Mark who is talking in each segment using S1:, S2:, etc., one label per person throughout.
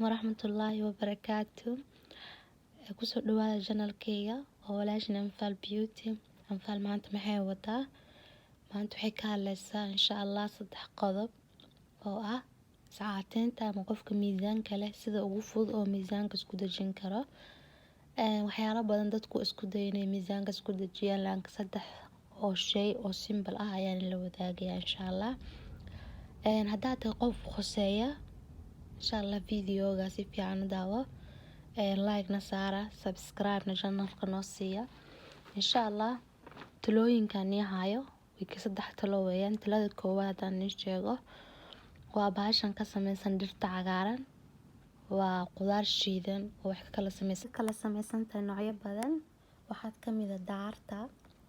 S1: waraxmatullaahi wabarakaatu. Kusoo dhawaada channelkayga oo walaashin Anfal Beauty. Anfal maanta maxay wadaa? Maanta waxay ka hadlaysaa insha Allah 3 qodob oo ah saacateynta ama qofka miisaanka leh sida ugu fudud oo miisaanka isku dejin karo. Waxyaalo badan dadku isku daynay miisaanka isku dejiyaan laakiin 3 oo shay oo simple ah ayaan la wadaagayaa insha Allah. Hadda qof khuseeya insha Allah videoga si fiican u daawo. Like na saara, subscribe na channelka noo siiya. Insha Allah talooyinkan hayo wiki 3 talo weeyaan. Talada koowaad aan sheego waa bahashan ka samaysan dhirta cagaaran. Waa qudaar shiidan oo wax kala samaysan tahay noocyo badan. Waxaa ka mid ah daarta,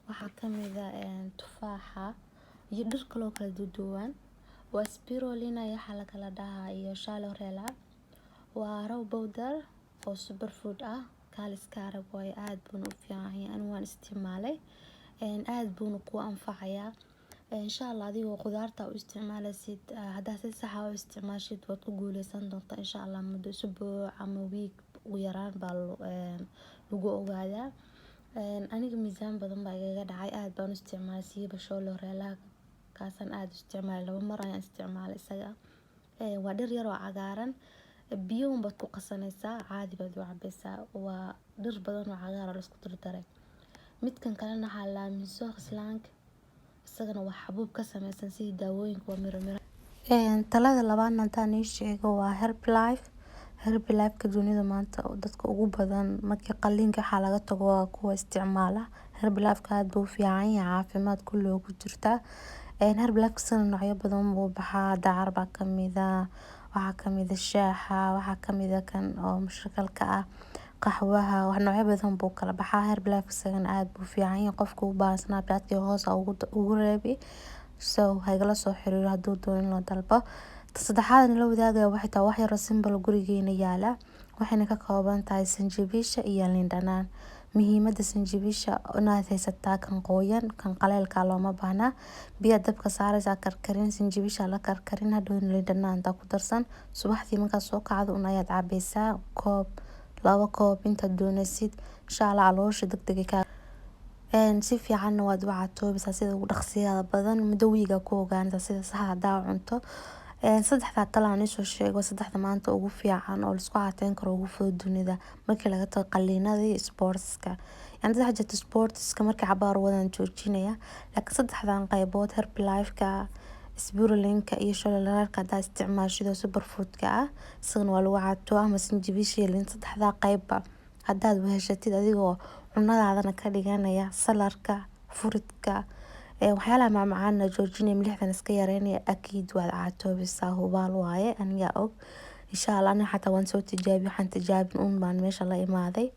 S1: waxaa ka mid ah tufaaxa iyo dhir kala duwan. Waa spirulina waxa la kala dhahaa iyo chlorella. Waa raw powder oo superfood ah. Kaaliska arag way aad buu u fiican yahay. Waan isticmaalay. Aad buu ku anfacayaa. Insha Allah adigoo qudaarta u isticmaalaysid hadda si sax ah u isticmaashid waad ku guuleysan doontaa insha Allah muddo usbuuc ama week ugu yaraan baa lagu ogaadaa. Aniga miisaan badan baa iga dhacay. Aad baan u isticmaalay siiba chlorella kaasan aad u isticmaalay 2 mar ayaan isticmaalay isaga. Waa dhir yar oo cagaaran. Biyo baad ku qasanaysaa caadi baad u cabaysaa. Waa dhir badan oo cagaar ah la isku dardaray. Midkan kalena waxa la miiso islaank isagana wax xabuub ka samaysan si daawooyinka waa miro. Talada labaadna taan sheego waa Herbalife. Herbalife ka dunida maanta dadka ugu badan markii qalliinka waxa laga tago waa kuwa isticmaala. Herbalife ka aad buu fiican yahay caafimaad kullu ugu jirta. Herbalife sana noocyo badan buu baxaa dacar baa ka mid ah. Waxaa ka mid ah shaaha, waxaa ka mid ah kan oo mushkalka ah, qaxwaha, wax noocyo badan buu kala baxaa. Herbalife sana aad buu fiican yahay qofka u baahan Snapchat hoos ugu reebi. So haygala soo xiriiro hadduu doonin la dalbo. Saddexaadna la wadaagaya waxay tahay wax yar oo simple gurigeena yaala. Waxayna ka kooban tahay sanjabiisha iyo liin dhanaan. Muhiimadda sanjabiisha inaad haysataa kan qoyan, kan qaleelka looma baahna. Biyo dabka saaraysa karkarin sanjabiisha la karkarin hadhow liin dhanaan ku darsan. Subaxdii markaad soo kacdo ayaad cabaysaa koob 2 koob inta doonaysid. Insha Allah caloosha degdeg ka si fiican waad u caatoobaysaa sida ugu dhaqsiyaha badan muddo wiiga ku ogaanaysaa sida saxda ah cunto. 3 talaan soo sheego 3 maanta ugu fiican oo la isku caateyn karo ugu fudud dunida markii laga tago qalliinada iyo sportska. Dad jirta sportska markii cabaar wadan joojinaya laakiin 3 qaybood Herbalife ka, spirulina iyo chlorella ka da isticmaashido superfood ka ah isagana waa lagu caato ama sanjabiisha iyo liin 3 qayba haddaad weheshatid adigoo cunadaadana ka dhiganaya salarka, fruitka waxyaalaha macmacaan joojinaya milixdan iska yareynaya akiid waad caatoobaysaa hubaal waaye aniga og. Insha Allah aniga xataa waan soo tijaabiyo waxaan tijaabin baan meesha la imaaday.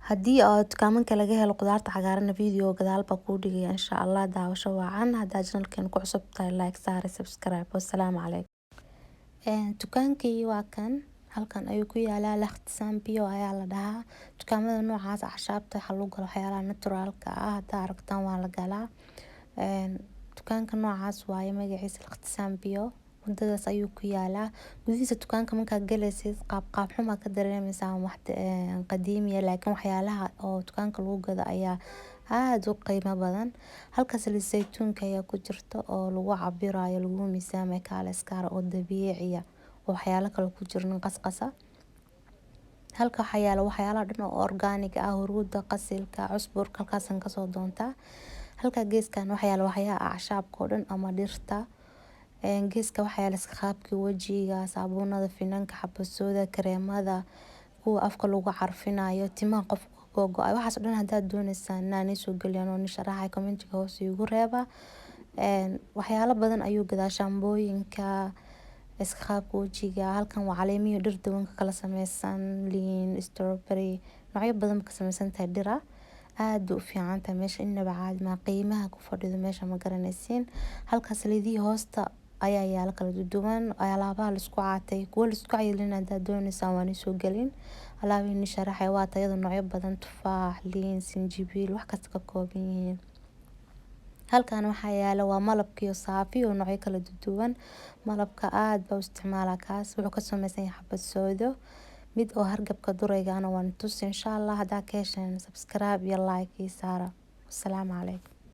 S1: Haddii aad dukaanka laga helo qudaarta cagaaran video gadaal baa ku dhigaya insha Allah daawasho wacan hadda channelkan ku cusub tahay like saar subscribe wassalaamu calaykum. Dukaankii waa kan halkan ayuu ku yaalaa Ikhtisam Bio ayaa la dhahaa. Dukaamada noocaas axshaabta waxa lagu galo waxyaalaha naturalka ah hadda aragtaan waa la galaa. Dukaanka noocaas waaye magaciisa Ikhtisam Bio. Wadadaas ayuu ku yaalaa. Gudihiisa dukaanka markaad galaysid qaab xuma ka dareemaysaa wax qadiimi ah laakiin waxyaalaha oo dukaanka lagu gado ayaa aad u qiimo badan. Halkaas la saytuunka ayaa ku jirta oo lagu cabirayo lagu miisaamay kaaliska oo dabiici ah. waxyaalo kale ku jirin qasqasa. Halka waxyaalo dhan oo organic ah huruudda qasilka cusburka halkaasan ka soo doontaa. Halka geeskan waxyaalo acashaabka oo dhan ama dhirta. Geeska waxyaalo qaabki wajiga, saabuunada, finanka, xabasooda, kareemada, kuwa afka lagu carfinayo, timaha qofka go'ay waxaas dhan haddaad doonaysaan inaan soo geliyo oo sharaxay comment-ka hoos igu reeba. Waxyaalo badan ayuu gadaa shaambooyinka qaabka wajiga halkan waa caleemiyo dhir dawanka kala samaysan liin strawberry noocyo badan ka samaysan tahay dhira aad u fiican tahay meesha inaba caadi ma qiimaha ku fadhido meesha ma garanaysiin. Halkaas lidii hoosta ayaa yaala kala duwan alaabaha la isku caatay kuwa la isku caylin haddaad doonaysaan waan soo gelin. Alaabihii sharaxay waa tayada noocyo badan tufaax liin sinjibiil wax kasta ka kooban yihiin. Halkan waxaa yaalo waa malabkiyo saafi oo noocyo kala duwan. Malabka aad baa u isticmaalaa kaas. Wuxuu ka samaysan yahay xabad soodo. Mid oo hargabka duraygaana waan tus insha Allah hadaa ka hesheen subscribe iyo like ii saara. Assalaamu calaykum.